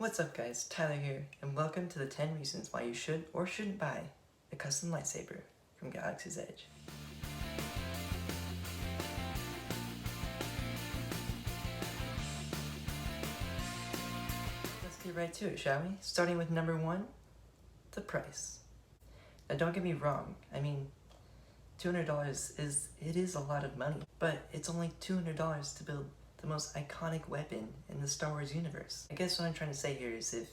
What's up guys, Tyler here, and welcome to the 10 reasons why you should or shouldn't buy a custom lightsaber from Galaxy's Edge. Let's get right to it, shall we? Starting with number 1, the price. Now don't get me wrong, I mean, $200 is a lot of money, but it's only $200 to build the most iconic weapon in the Star Wars universe. I guess what I'm trying to say here is if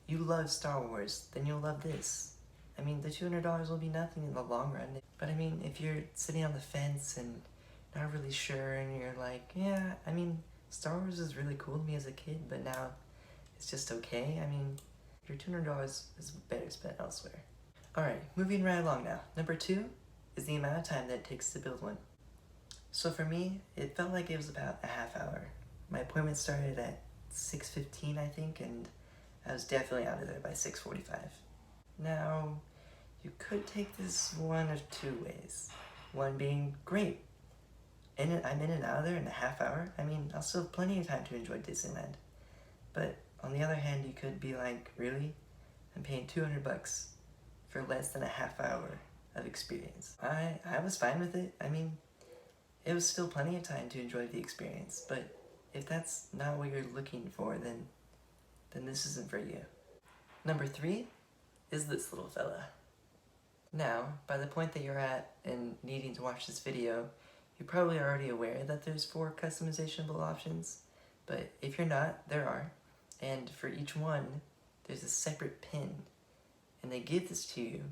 you love Star Wars, then you'll love this. I mean, the $200 will be nothing in the long run. But I mean, if you're sitting on the fence and not really sure and you're like, yeah, I mean, Star Wars is really cool to me as a kid, but now it's just okay. I mean, your $200 is better spent elsewhere. Alright, moving right along now. Number 2 is the amount of time that it takes to build one. So for me, it felt like it was about a half hour. My appointment started at 6:15, I think, and I was definitely out of there by 6:45. Now, you could take this one of two ways. One being, great, I'm in and out of there in a half hour. I mean, I'll still have plenty of time to enjoy Disneyland. But on the other hand, you could be like, really? I'm paying $200 for less than a half hour of experience. I was fine with it. I mean, it was still plenty of time to enjoy the experience, but if that's not what you're looking for, then this isn't for you. Number 3 is this little fella. Now, by the point that you're at and needing to watch this video, you're probably already aware that there's 4 customizable options, but if you're not, there are. And for each one, there's a separate pin, and they give this to you.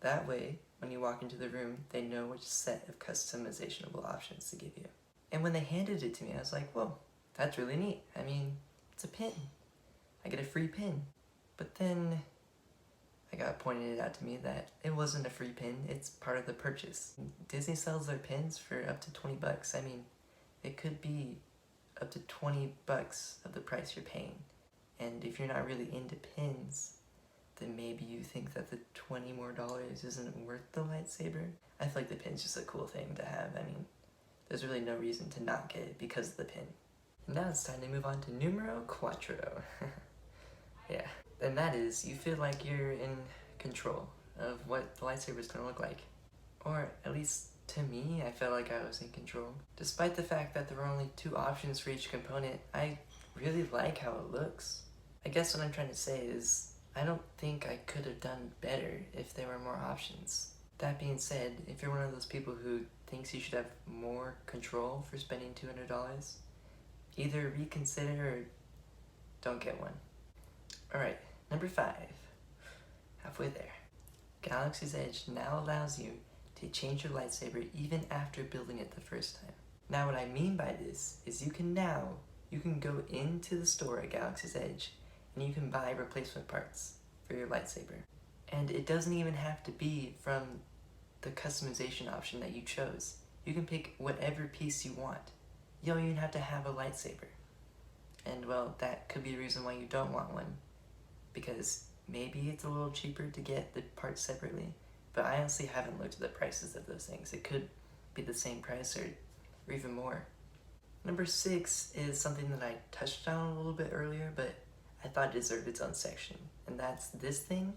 That way, when you walk into the room, they know which set of customizable options to give you. And when they handed it to me, I was like, whoa, that's really neat. I mean, it's a pin. I get a free pin. But then I got pointed out to me that it wasn't a free pin, it's part of the purchase. Disney sells their pins for up to $20. I mean, it could be up to $20 of the price you're paying. And if you're not really into pins, then maybe you think that the $20 more isn't worth the lightsaber. I feel like the pin's just a cool thing to have. I mean, there's really no reason to not get it because of the pin. And now it's time to move on to numero cuatro. Yeah, and that is, you feel like you're in control of what the lightsaber is going to look like. Or at least to me, I felt like I was in control. Despite the fact that there were only 2 options for each component, I really like how it looks. I guess what I'm trying to say is, I don't think I could have done better if there were more options. That being said, if you're one of those people who thinks you should have more control for spending $200, either reconsider or don't get one. Alright, number 5. Halfway there. Galaxy's Edge now allows you to change your lightsaber even after building it the first time. Now what I mean by this is you can go into the store at Galaxy's Edge and you can buy replacement parts for your lightsaber. And it doesn't even have to be from the customization option that you chose. You can pick whatever piece you want. You don't even have to have a lightsaber. And well, that could be the reason why you don't want one, because maybe it's a little cheaper to get the parts separately, but I honestly haven't looked at the prices of those things. It could be the same price or even more. Number 6 is something that I touched on a little bit earlier, but I thought it deserved its own section, and that's this thing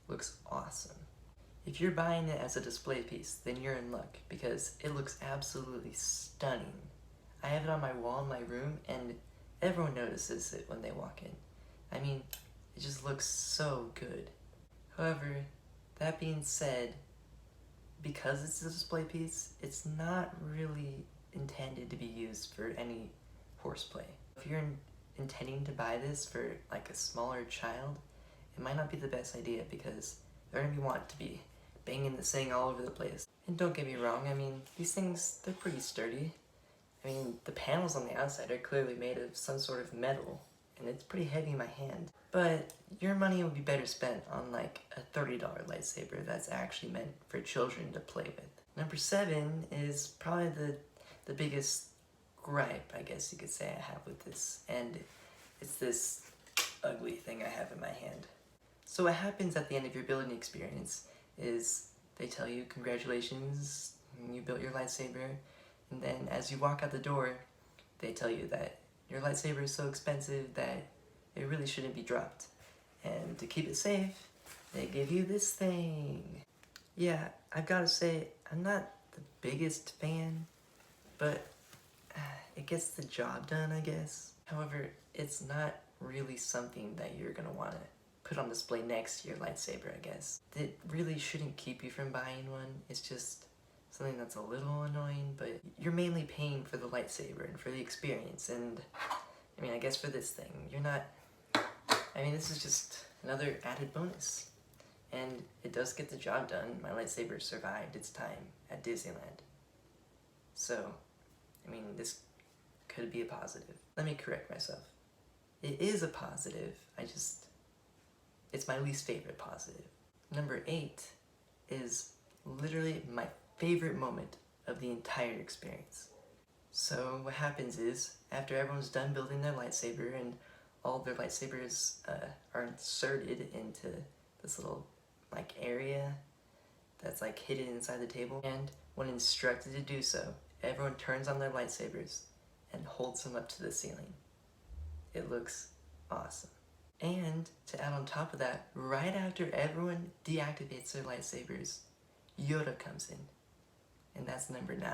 looks awesome. If you're buying it as a display piece, then you're in luck, because it looks absolutely stunning. I have it on my wall in my room, and everyone notices it when they walk in. I mean, it just looks so good. However, that being said, because it's a display piece, it's not really intended to be used for any horseplay. If you're intending to buy this for like a smaller child, it might not be the best idea because they're going to want to be banging this thing all over the place. And don't get me wrong, I mean, these things, they're pretty sturdy. I mean, the panels on the outside are clearly made of some sort of metal, and it's pretty heavy in my hand. But your money would be better spent on like a $30 lightsaber that's actually meant for children to play with. Number 7 is probably the biggest gripe, I guess you could say, I have with this, and it's this ugly thing I have in my hand. So what happens at the end of your building experience is they tell you, congratulations, you built your lightsaber, and then as you walk out the door, they tell you that your lightsaber is so expensive that it really shouldn't be dropped. And to keep it safe, they give you this thing. Yeah, I've gotta say, I'm not the biggest fan, but it gets the job done, I guess. However, it's not really something that you're gonna wanna put on display next to your lightsaber, I guess. It really shouldn't keep you from buying one. It's just something that's a little annoying, but you're mainly paying for the lightsaber and for the experience. And I mean, I guess for this thing, you're not, I mean, this is just another added bonus. And it does get the job done. My lightsaber survived its time at Disneyland. So, I mean, this could be a positive. Let me correct myself. It is a positive, it's my least favorite positive. Number 8 is literally my favorite moment of the entire experience. So what happens is, after everyone's done building their lightsaber and all their lightsabers are inserted into this little area that's hidden inside the table, and when instructed to do so, everyone turns on their lightsabers and holds them up to the ceiling. It looks awesome. And to add on top of that, right after everyone deactivates their lightsabers, Yoda comes in, and that's number 9.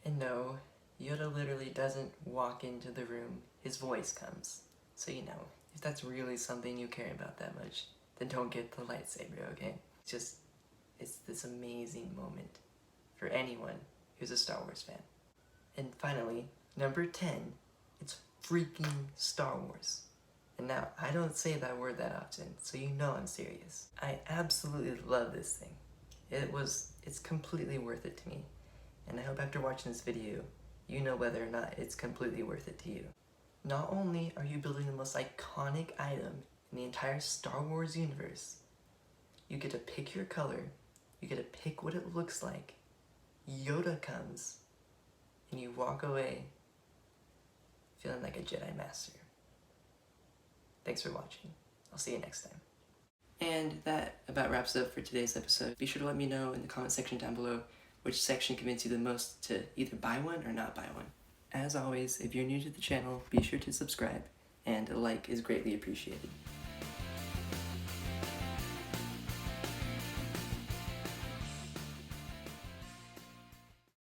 And no, Yoda literally doesn't walk into the room, his voice comes. So if that's really something you care about that much, then don't get the lightsaber, okay? It's this amazing moment for anyone who's a Star Wars fan. And finally, number 10, it's freaking Star Wars. And now, I don't say that word that often, so you know I'm serious. I absolutely love this thing. It's completely worth it to me. And I hope after watching this video, you know whether or not it's completely worth it to you. Not only are you building the most iconic item in the entire Star Wars universe, you get to pick your color, you get to pick what it looks like, Yoda comes, and you walk away feeling like a Jedi Master. Thanks for watching. I'll see you next time. And that about wraps up for today's episode. Be sure to let me know in the comment section down below which section convinced you the most to either buy one or not buy one. As always, if you're new to the channel, be sure to subscribe, and a like is greatly appreciated.